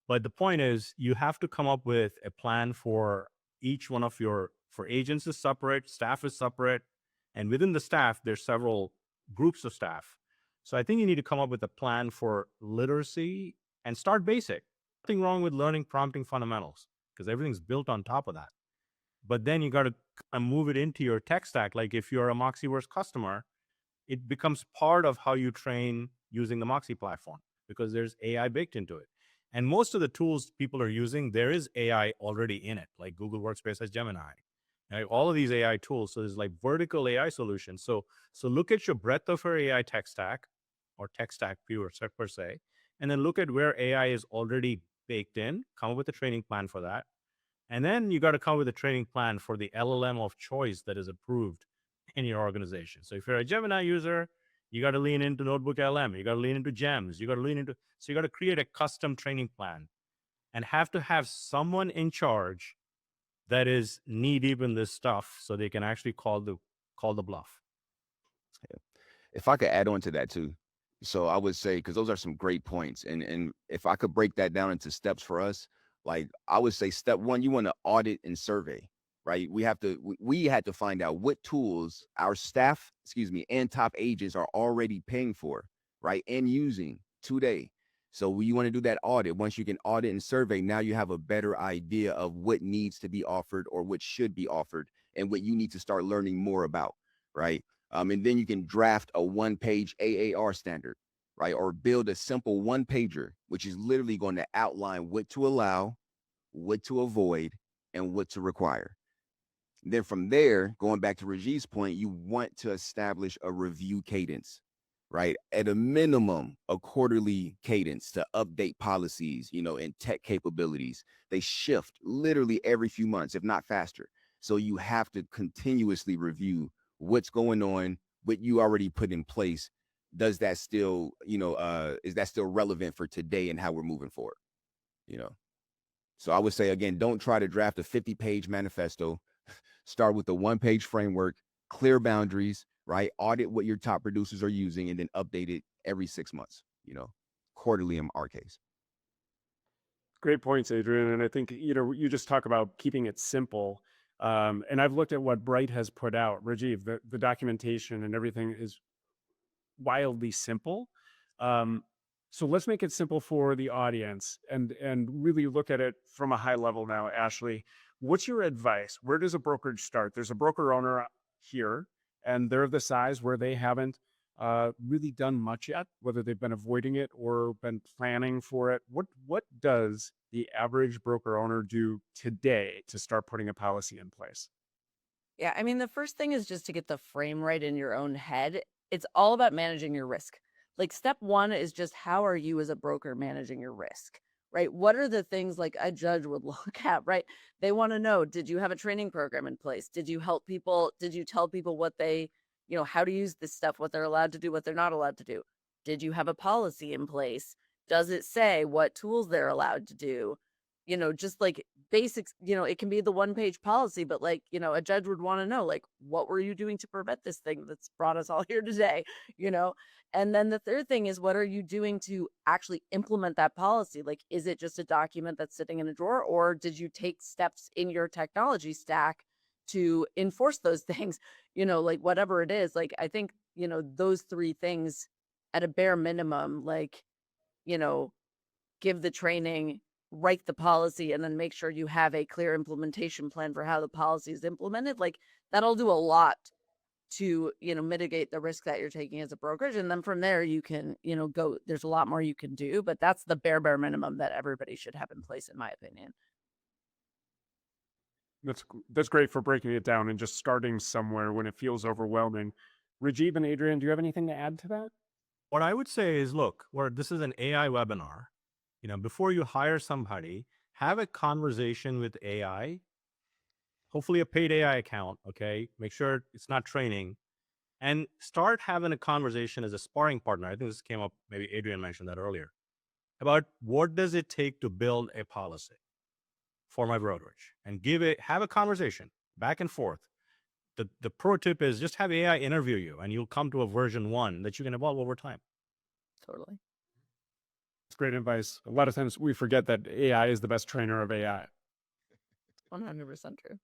But the point is, you have to come up with a plan for each one of for agents is separate, staff is separate, and within the staff, there's several groups of staff. So I think you need to come up with a plan for literacy and start basic. Nothing wrong with learning prompting fundamentals because everything's built on top of that. But then you got to move it into your tech stack. Like if you're a MoxieWorks customer, it becomes part of how you train using the Moxie platform because there's AI baked into it. And most of the tools people are using, there is AI already in it, like Google Workspace has Gemini, right? All of these AI tools. So there's like vertical AI solutions. So look at your breadth of your AI tech stack or tech stack view per se, and then look at where AI is already baked in, come up with a training plan for that. And then you got to come with a training plan for the LLM of choice that is approved in your organization. So if you're a Gemini user, you got to lean into Notebook LM. You got to lean into Gems. You got to lean into, so you got to create a custom training plan and have to have someone in charge that is knee deep in this stuff so they can actually call the bluff. If I could add on to that too. So I would say, because those are some great points. And if I could break that down into steps for us, like I would say step one, you want to audit and survey, right? We had to find out what tools our staff, and top agents are already paying for, right? And using today. So you want to do that audit. Once you can audit and survey, now you have a better idea of what needs to be offered or what should be offered and what you need to start learning more about, right? And then you can draft a one-page AAR standard, right? Or build a simple one-pager, which is literally going to outline what to allow, what to avoid, and what to require. Then from there, going back to Rajiv's point, you want to establish a review cadence, right? At a minimum, a quarterly cadence to update policies, and tech capabilities. They shift literally every few months, if not faster. So you have to continuously review what's going on, what you already put in place. Does that still, is that still relevant for today and how we're moving forward? So I would say, again, don't try to draft a 50-page manifesto. Start with the one-page framework, clear boundaries, right? Audit what your top producers are using and then update it every 6 months, quarterly in our case. Great points, Adrian. And I think, you just talk about keeping it simple. And I've looked at what Bright has put out. Rajiv, the documentation and everything is wildly simple. So let's make it simple for the audience and really look at it from a high level now. Ashley, what's your advice? Where does a brokerage start? There's a broker owner here, and they're the size where they haven't really done much yet, whether they've been avoiding it or been planning for it. What does the average broker owner do today to start putting a policy in place? Yeah, I mean, the first thing is just to get the frame right in your own head. It's all about managing your risk. Like step one is just how are you as a broker managing your risk, right? What are the things like a judge would look at, right? They want to know, did you have a training program in place? Did you help people? Did you tell people what they, how to use this stuff, what they're allowed to do, what they're not allowed to do? Did you have a policy in place? Does it say what tools they're allowed to do? Just like basics, it can be the one-page policy, but like, a judge would want to know, like, what were you doing to prevent this thing that's brought us all here today? You know? And then the third thing is, what are you doing to actually implement that policy? Like, is it just a document that's sitting in a drawer, or did you take steps in your technology stack to enforce those things? Like whatever it is, like I think, those three things at a bare minimum, like, you know, give the training, write the policy, and then make sure you have a clear implementation plan for how the policy is implemented. Like that'll do a lot to, mitigate the risk that you're taking as a brokerage. And then from there, you can, go, there's a lot more you can do, but that's the bare minimum that everybody should have in place, in my opinion. That's great for breaking it down and just starting somewhere when it feels overwhelming. Rajiv and Adrian, do you have anything to add to that? What I would say is, look, this is an AI webinar. Before you hire somebody, have a conversation with AI, hopefully a paid AI account, okay? Make sure it's not training, and start having a conversation as a sparring partner. I think this came up, maybe Adrian mentioned that earlier, about what does it take to build a policy for my brokerage, and have a conversation back and forth. The pro tip is just have AI interview you, and you'll come to a version 1 that you can evolve over time. Totally. It's great advice. A lot of times we forget that AI is the best trainer of AI. 100% true.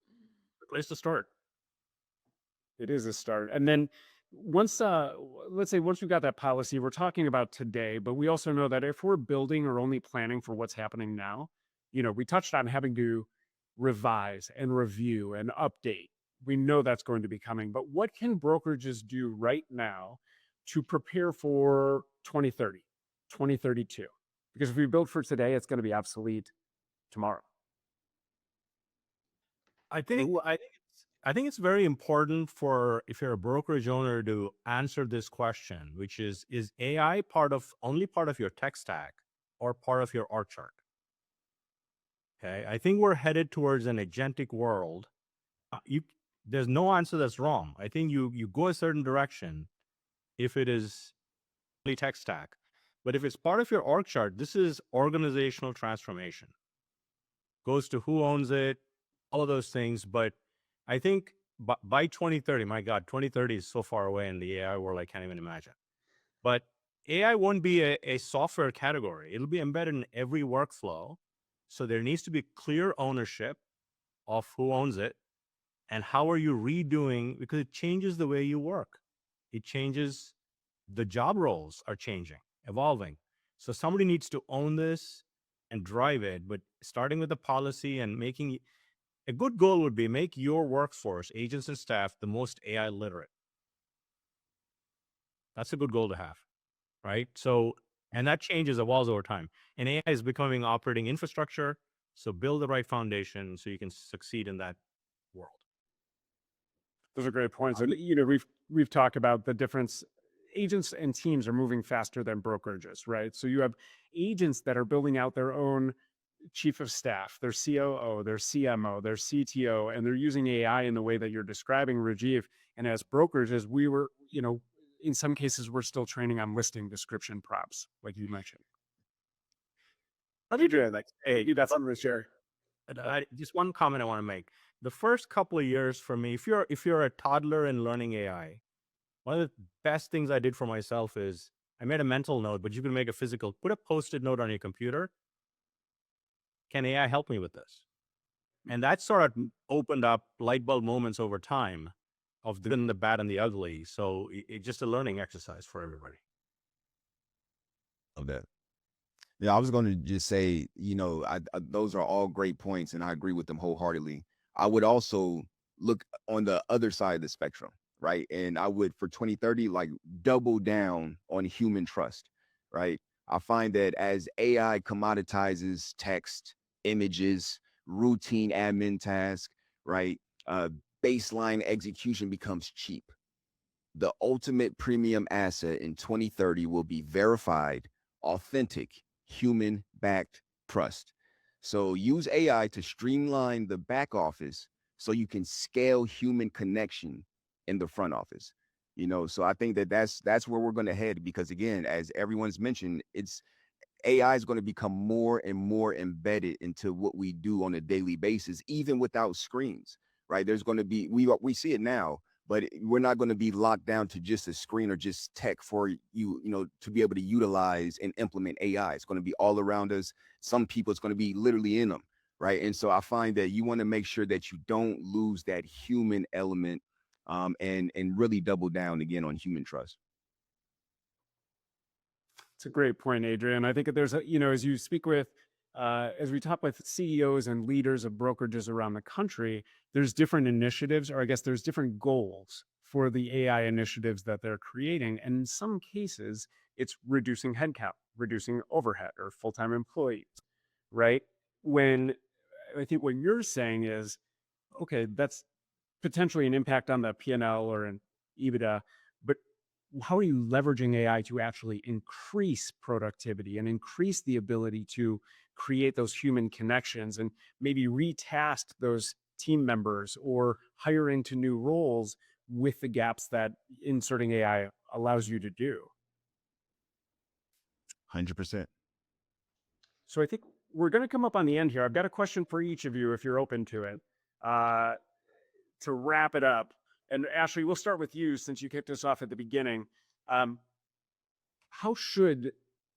Good place to start. It is a start. And then once, let's say once we've got that policy we're talking about today, but we also know that if we're building or only planning for what's happening now, we touched on having to revise and review and update. We know that's going to be coming, but what can brokerages do right now to prepare for 2030, 2032? Because if we build for today, it's going to be obsolete tomorrow. I think it's very important if you're a brokerage owner to answer this question, which is AI only part of your tech stack or part of your org chart? Okay, I think we're headed towards an agentic world. There's no answer that's wrong. I think you go a certain direction if it is only tech stack, but if it's part of your org chart, this is organizational transformation. Goes to who owns it, all of those things. But I think by 2030, my God, 2030 is so far away in the AI world, I can't even imagine. But AI won't be a software category. It'll be embedded in every workflow. So there needs to be clear ownership of who owns it and how are you redoing, because it changes the way you work. It changes, the job roles are changing, evolving. So somebody needs to own this and drive it, but starting with the policy and making a good goal would be make your workforce, agents and staff, the most AI literate. That's a good goal to have, right? So, and that changes, evolves over time. And AI is becoming operating infrastructure. So build the right foundation so you can succeed in that world. Those are great points. And we've talked about the difference. Agents and teams are moving faster than brokerages, right? So you have agents that are building out their own chief of staff, their COO, their CMO, their CTO, and they're using AI in the way that you're describing, Rajiv. And as brokerages, we were, in some cases, we're still training on listing description prompts, like you mentioned. Adrian, hey, that's on the share. Just one comment I want to make. The first couple of years for me, if you're a toddler and learning AI, one of the best things I did for myself is I made a mental note, but you can make a physical. Put a Post-it note on your computer. Can AI help me with this? And that sort of opened up light bulb moments over time of the good and the bad and the ugly. So it's just a learning exercise for everybody. Of that. Yeah, I was going to just say, those are all great points, and I agree with them wholeheartedly. I would also look on the other side of the spectrum, right? And I would, for 2030, like double down on human trust, right? I find that as AI commoditizes text, images, routine admin tasks, right? Baseline execution becomes cheap. The ultimate premium asset in 2030 will be verified, authentic, human-backed trust. So use AI to streamline the back office so you can scale human connection in the front office. So I think that's where we're going to head, because again, as everyone's mentioned, AI is going to become more and more embedded into what we do on a daily basis, even without screens, right? There's going to be, we see it now, but we're not going to be locked down to just a screen or just tech for to be able to utilize and implement AI. It's going to be all around us. Some people, it's going to be literally in them, right? And so I find that you want to make sure that you don't lose that human element, and really double down again on human trust. It's a great point, Adrian. I think that there's as you speak with, as we talk with CEOs and leaders of brokerages around the country, there's different initiatives, or I guess there's different goals for the AI initiatives that they're creating. And in some cases, it's reducing headcount, reducing overhead or full-time employees, right? When I think what you're saying is, okay, that's potentially an impact on the P&L or an EBITDA, but how are you leveraging AI to actually increase productivity and increase the ability to create those human connections and maybe retask those team members or hire into new roles with the gaps that inserting AI allows you to do? 100%. So I think we're going to come up on the end here. I've got a question for each of you if you're open to it. To wrap it up, and Ashley, we'll start with you since you kicked us off at the beginning. How should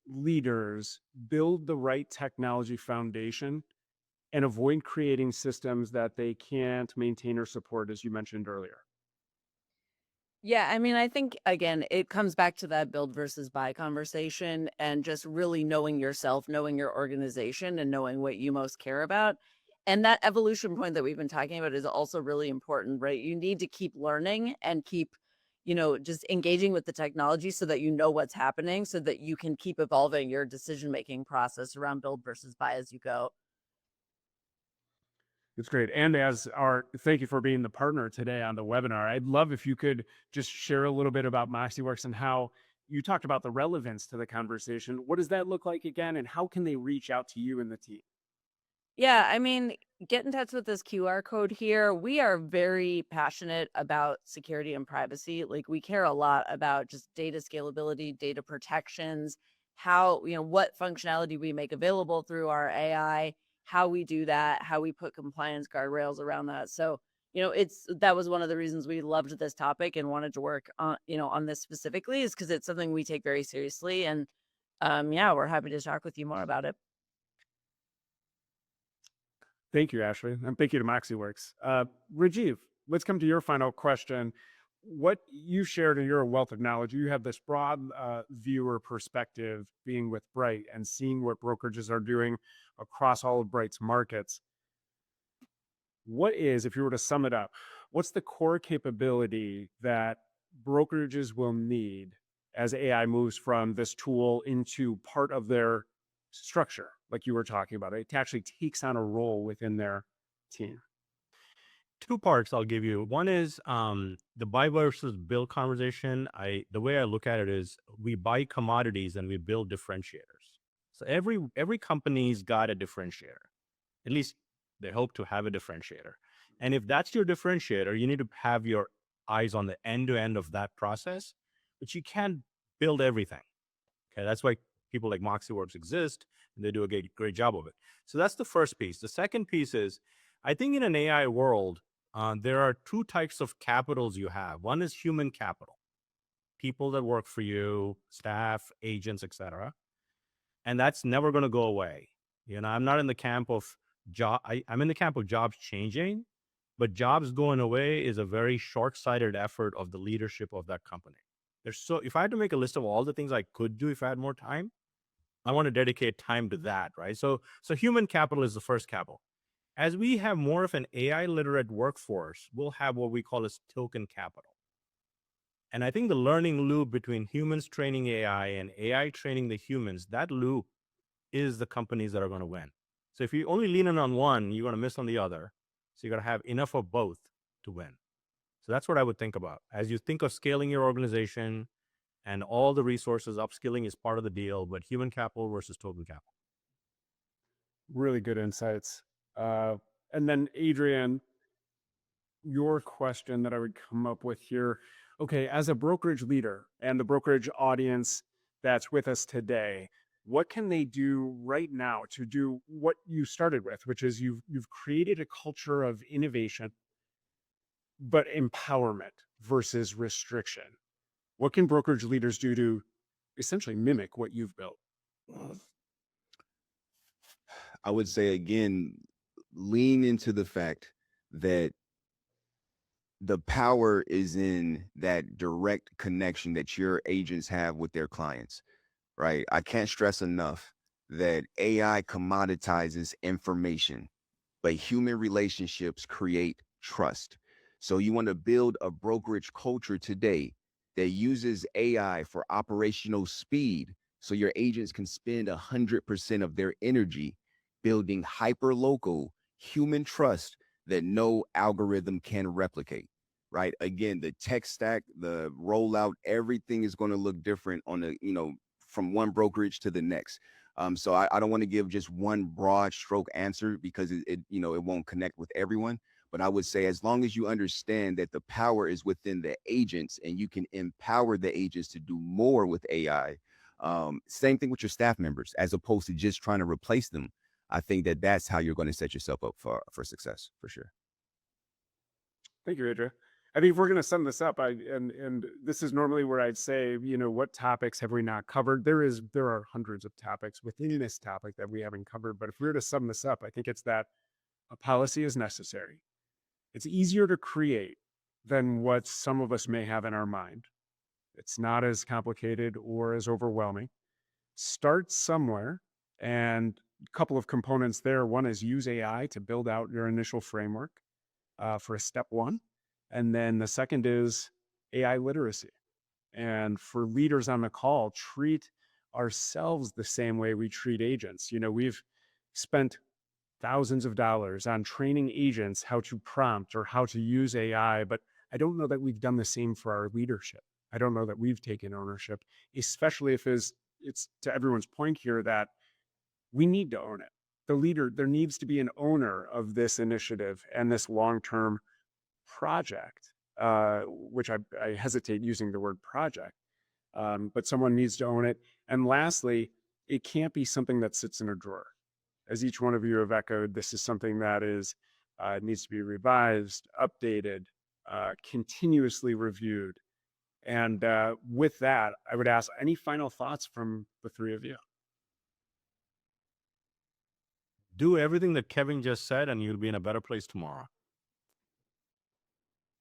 leaders build the right technology foundation and avoid creating systems that they can't maintain or support, as you mentioned earlier? Yeah, I mean, I think again, it comes back to that build versus buy conversation and just really knowing yourself, knowing your organization, and knowing what you most care about. And that evolution point that we've been talking about is also really important, right? You need to keep learning and keep, just engaging with the technology so that you know what's happening, so that you can keep evolving your decision-making process around build versus buy as you go. It's great. And thank you for being the partner today on the webinar. I'd love if you could just share a little bit about MoxieWorks and how you talked about the relevance to the conversation. What does that look like again? And how can they reach out to you and the team? Yeah, I mean, get in touch with this QR code here. We are very passionate about security and privacy. Like, we care a lot about just data scalability, data protections, how, what functionality we make available through our AI, how we do that, how we put compliance guardrails around that. So, that was one of the reasons we loved this topic and wanted to work on, on this specifically, is because it's something we take very seriously. And yeah, we're happy to talk with you more about it. Thank you, Ashley, and thank you to MoxieWorks. Rajiv, let's come to your final question. What you shared, and you're a wealth of knowledge. You have this broad viewer perspective, being with Bright and seeing what brokerages are doing across all of Bright's markets. What is, if you were to sum it up, what's the core capability that brokerages will need as AI moves from this tool into part of their structure, like you were talking about? It actually takes on a role within their team. Two parts I'll give you. One is the buy versus build conversation. The way I look at it is we buy commodities and we build differentiators. So every company's got a differentiator. At least they hope to have a differentiator. And if that's your differentiator, you need to have your eyes on the end to end of that process, but you can't build everything. Okay, that's why people like MoxieWorks exist, and they do a great job of it. So that's the first piece. The second piece is, I think in an AI world, there are two types of capitals you have. One is human capital, people that work for you, staff, agents, etc. And that's never going to go away. I'm not in the camp of I'm in the camp of jobs changing, but jobs going away is a very short-sighted effort of the leadership of that company. If I had to make a list of all the things I could do if I had more time, I want to dedicate time to that, right? So human capital is the first capital. As we have more of an AI literate workforce, we'll have what we call as token capital. And I think the learning loop between humans training AI and AI training the humans, that loop is the companies that are going to win. So if you only lean in on one, you're going to miss on the other. So you got to have enough of both to win. So that's what I would think about. As you think of scaling your organization and all the resources, upskilling is part of the deal, but human capital versus token capital. Really good insights. And then Adrian, your question that I would come up with here. Okay, as a brokerage leader and the brokerage audience that's with us today, What can they do right now to do what you started with, which is you've created a culture of innovation, but empowerment versus restriction? What can brokerage leaders do to essentially mimic what you've built? I would say again, lean into the fact that the power is in that direct connection that your agents have with their clients, right? I can't stress enough that AI commoditizes information, but human relationships create trust. So you want to build a brokerage culture today that uses AI for operational speed so your agents can spend 100% of their energy building hyper local human trust that no algorithm can replicate. Right. Again, the tech stack, the rollout, everything is going to look different on the, from one brokerage to the next. So I don't want to give just one broad stroke answer because it won't connect with everyone. But I would say as long as you understand that the power is within the agents and you can empower the agents to do more with AI. Same thing with your staff members, as opposed to just trying to replace them. I think that that's how you're going to set yourself up for success for sure. Thank you, Adria. I think if we're going to sum this up, and this is normally where I'd say, what topics have we not covered? There are hundreds of topics within this topic that we haven't covered. But if we were to sum this up, I think it's that a policy is necessary. It's easier to create than what some of us may have in our mind. It's not as complicated or as overwhelming. Start somewhere, and a couple of components there. One is use AI to build out your initial framework for a step one. And then the second is AI literacy. And for leaders on the call, treat ourselves the same way we treat agents. We've spent thousands of dollars on training agents how to prompt or how to use AI, but I don't know that we've done the same for our leadership. I don't know that we've taken ownership, especially if it's to everyone's point here that we need to own it. The leader, there needs to be an owner of this initiative and this long-term project, which I hesitate using the word project, but someone needs to own it. And lastly, it can't be something that sits in a drawer. As each one of you have echoed, this is something that needs to be revised, updated, continuously reviewed. And with that, I would ask any final thoughts from the three of you. Do everything that Kevin just said, and you'll be in a better place tomorrow.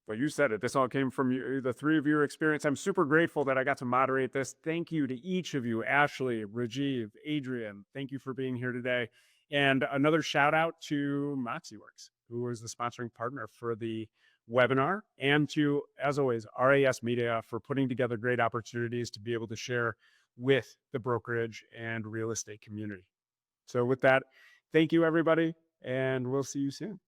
Well, you said it. This all came from you, the three of your experience. I'm super grateful that I got to moderate this. Thank you to each of you, Ashley, Rajiv, Adrian. Thank you for being here today. And another shout out to MoxieWorks, who is the sponsoring partner for the webinar, and to, as always, RISMedia for putting together great opportunities to be able to share with the brokerage and real estate community. So with that, thank you, everybody, and we'll see you soon.